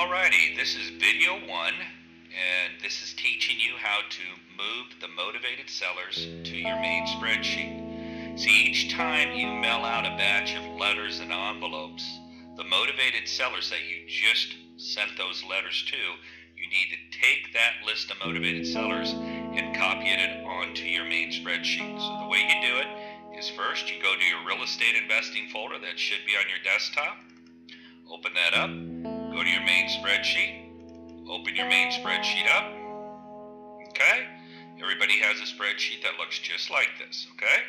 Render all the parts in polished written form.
Alrighty, this is video 1, and this is teaching you how to move the motivated sellers to your main spreadsheet. See, each time you mail out a batch of letters and envelopes, the motivated sellers that you just sent those letters to, you need to take that list of motivated sellers and copy it onto your main spreadsheet. So the way you do it is first you go to your real estate investing folder that should be on your desktop. Open that up. Go to your main spreadsheet, open your main spreadsheet up, okay? Everybody has a spreadsheet that looks just like this, okay?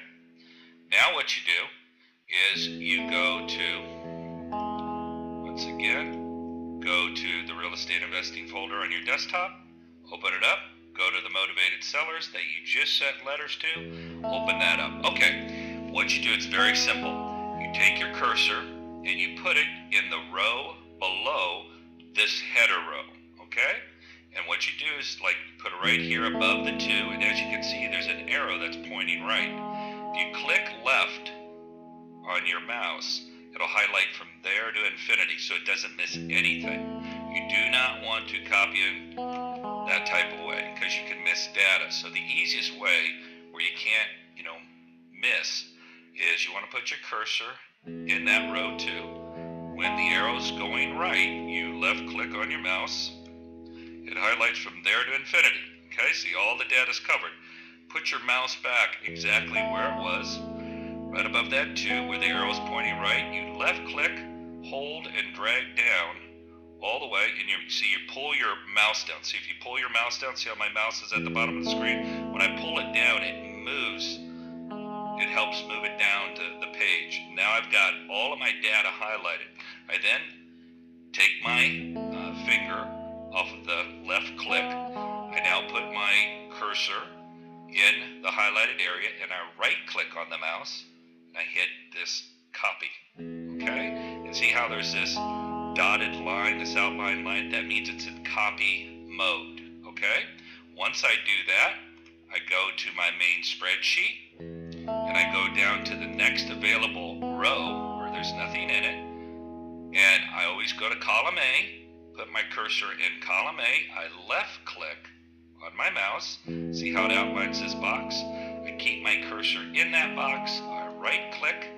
Now what you do is you go to, once again, go to the real estate investing folder on your desktop, open it up, go to the motivated sellers that you just sent letters to, open that up. Okay, what you do, it's very simple. You take your cursor and you put it in the row below this header row, okay? And what you do is like put it right here above the 2, and as you can see there's an arrow that's pointing right. If you click left on your mouse, it'll highlight from there to infinity so it doesn't miss anything. You do not want to copy it that type of way because you can miss data. So the easiest way where you can't, miss is you want to put your cursor in that row 2. When the arrow's going right, you left click on your mouse. It highlights from there to infinity. Okay, see all the data's covered. Put your mouse back exactly where it was, right above that 2 where the arrow's pointing right. You left click, hold, and drag down all the way, and you pull your mouse down. See, if you pull your mouse down, see how my mouse is at the bottom of the screen? When I pull it down, it moves. It helps move it down to the page. Now I've got all of my data highlighted. I then take my finger off of the left click. I now put my cursor in the highlighted area and I right click on the mouse and I hit this copy. Okay? And see how there's this dotted line, this outline line? That means it's in copy mode. Okay? Once I do that, I go to my main spreadsheet and I go down to the next available row where there's nothing in it. And I always go to column A, put my cursor in column A, I left click on my mouse, see how it outlines this box? I keep my cursor in that box, I right click,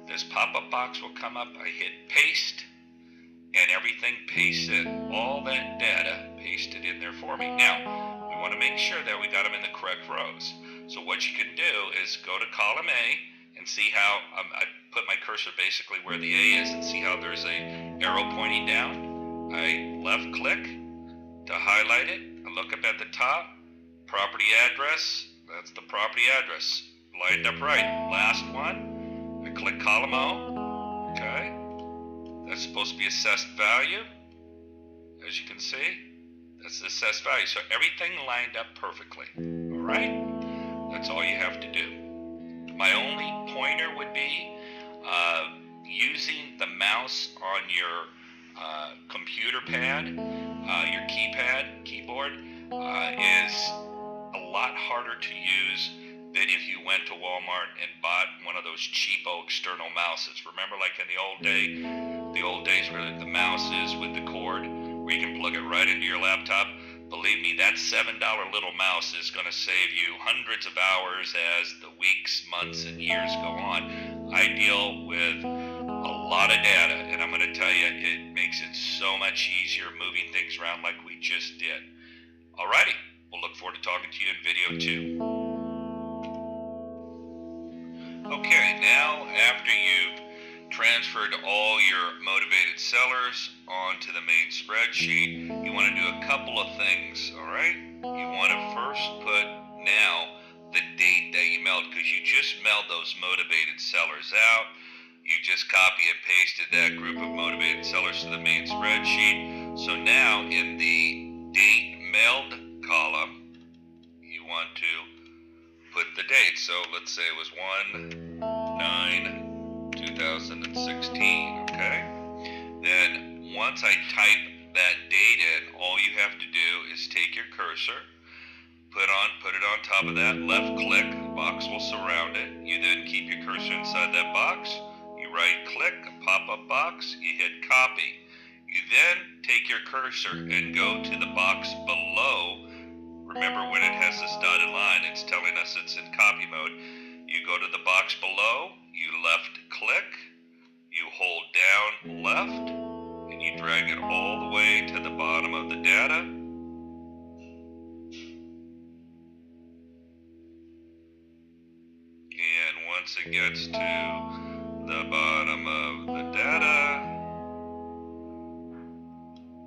this pop-up box will come up, I hit paste, and everything pastes in. All that data pasted in there for me. Now, we want to make sure that we got them in the correct rows. So what you can do is go to column A and see how I put my cursor basically where the A is and see how there's a arrow pointing down. I left click to highlight it. I look up at the top, property address, that's the property address, lined up right. Last one, I click column O, okay. That's supposed to be assessed value, as you can see. That's the assessed value. So everything lined up perfectly, all right? That's all you have to do. My only pointer would be using the mouse on your computer pad, your keyboard, is a lot harder to use than if you went to Walmart and bought one of those cheapo external mouses. Remember, like in the old days where the mouse is with the cord, where you can plug it right into your laptop? Believe me, that $7 little mouse is going to save you hundreds of hours as the weeks, months, and years go on. I deal with a lot of data, and I'm going to tell you, it makes it so much easier moving things around like we just did. Alrighty, we'll look forward to talking to you in video 2. Okay, now after you've transferred all your motivated sellers onto the main spreadsheet, you want to do a couple of things, all right? You want to first put now the date that you mailed, because you just mailed those motivated sellers out. You just copy and pasted that group of motivated sellers to the main spreadsheet. So now in the date mailed column, you want to put the date. So let's say it was 1/9/2016, okay? Then once I type that date in, all you have to do is take your cursor, put it on top of that, left click, box will surround it. You then keep your cursor inside that box, you right click, a pop-up box, you hit copy. You then take your cursor and go to the box below. Remember, when it has this dotted line, it's telling us it's in copy mode. You go to the box below, you left click, you hold down left, and you drag it all the way to the bottom of the data. And once it gets to the bottom of the data,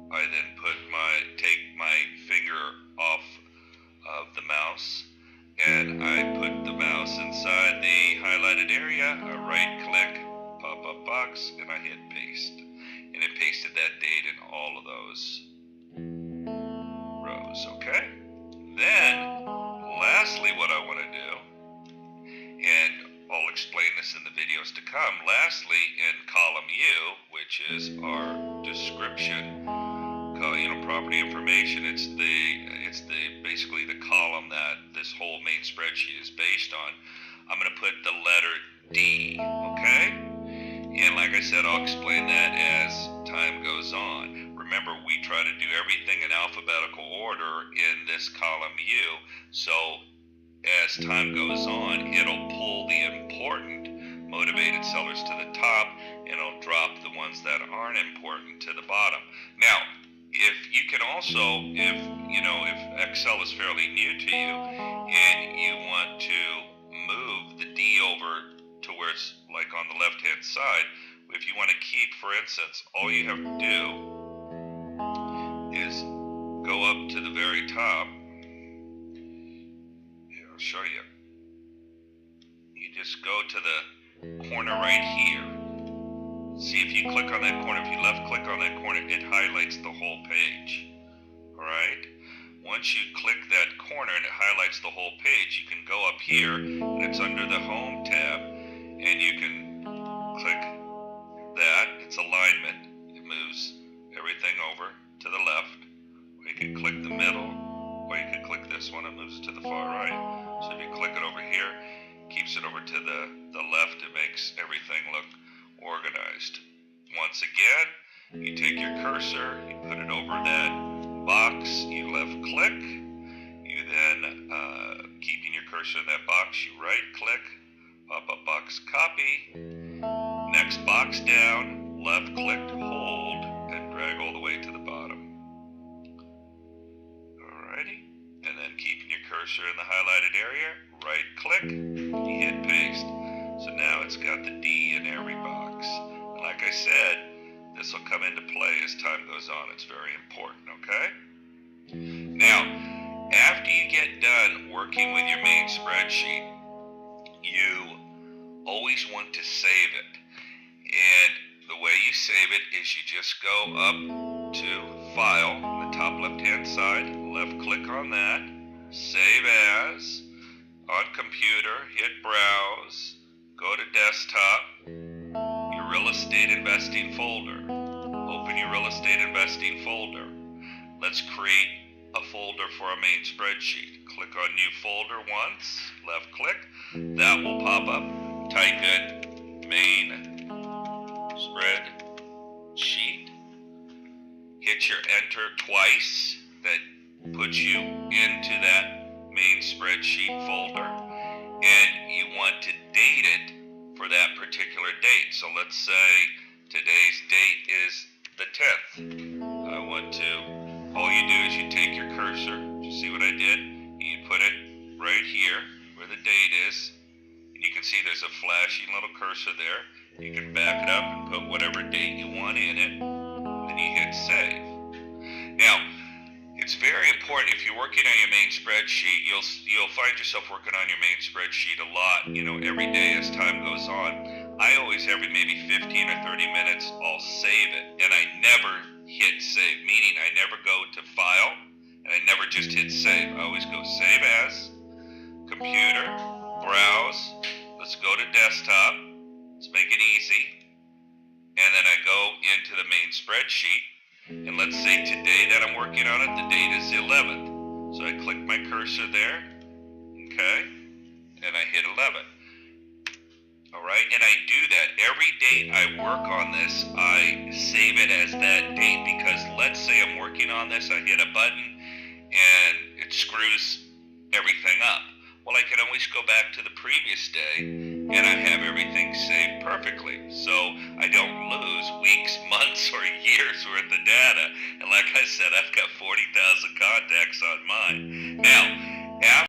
I then take my finger off of the mouse, and I put the mouse inside the highlighted area. I right click, pop-up box, and I hit paste. And it pasted that date in all of those rows, okay? Then, lastly, what I want to do, and I'll explain this in the videos to come, lastly, in column U, which is our description, property information, it's basically the column that this whole main spreadsheet is based on. I'm going to put the letter D, okay? And like I said, I'll explain that as time goes on. Remember, we try to do everything in alphabetical order in this column U, so as time goes on, it'll pull the important motivated sellers to the top, and it'll drop the ones that aren't important to the bottom. Now, if you can also, if Excel is fairly new to you and you want to move the D over to where it's like on the left hand side, if you want to keep, for instance, all you have to do is go up to the very top. Here, I'll show you. You just go to the corner right here. See, if you click on that corner, if you left click on that corner, it highlights the whole page. Alright? Once you click that corner and it highlights the whole page, you can go up here, and it's under the Home tab, and you can click that. It's alignment. It moves everything over to the left. Or you can click the middle, or you can click this one. It moves to the far right. So if you click it over here, it keeps it over to the left. It makes everything look organized. Once again, you take your cursor, you put it over that box, you left click, you then, keeping your cursor in that box, you right click, pop-up box copy, next box down, left click, hold, and drag all the way to the bottom. Alrighty, and then keeping your cursor in the highlighted area, right click, you hit paste. So now it's got the D in every box. And like I said, this will come into play as time goes on. It's very important, okay? Now, after you get done working with your main spreadsheet, you always want to save it. And the way you save it is you just go up to File on the top left-hand side, left click on that, Save As, on Computer, hit Browse, go to Desktop, your Real Estate Investing folder. Open your Real Estate Investing folder. Let's create a folder for our main spreadsheet. Click on New Folder once, left click. That will pop up. Type in Main Spreadsheet. Hit your Enter twice. That puts you into that main spreadsheet folder. And you want to date it for that particular date. So let's say today's date is the 10th. All you do is you take your cursor, you see what I did? And you put it right here where the date is. And you can see there's a flashing little cursor there. You can back it up and put whatever date you want in it. Then you hit save. Now, it's very important if you're working on your main spreadsheet, you'll find yourself working on your main spreadsheet a lot, every day as time goes on. I always, every maybe 15 or 30 minutes, I'll save it. And I never hit save, meaning I never go to File, and I never just hit save. I always go Save As, Computer, Browse, let's go to Desktop, let's make it easy. And then I go into the main spreadsheet. And let's say today that I'm working on it, the date is the 11th. So I click my cursor there, okay, and I hit 11. All right, and I do that every date I work on this. I save it as that date because let's say I'm working on this, I hit a button and it screws everything up. Well, I can always go back to the previous day and I have everything saved perfectly. So I don't lose weeks, months, or years worth of data. And like I said, I've got 40,000 contacts on mine. Now, after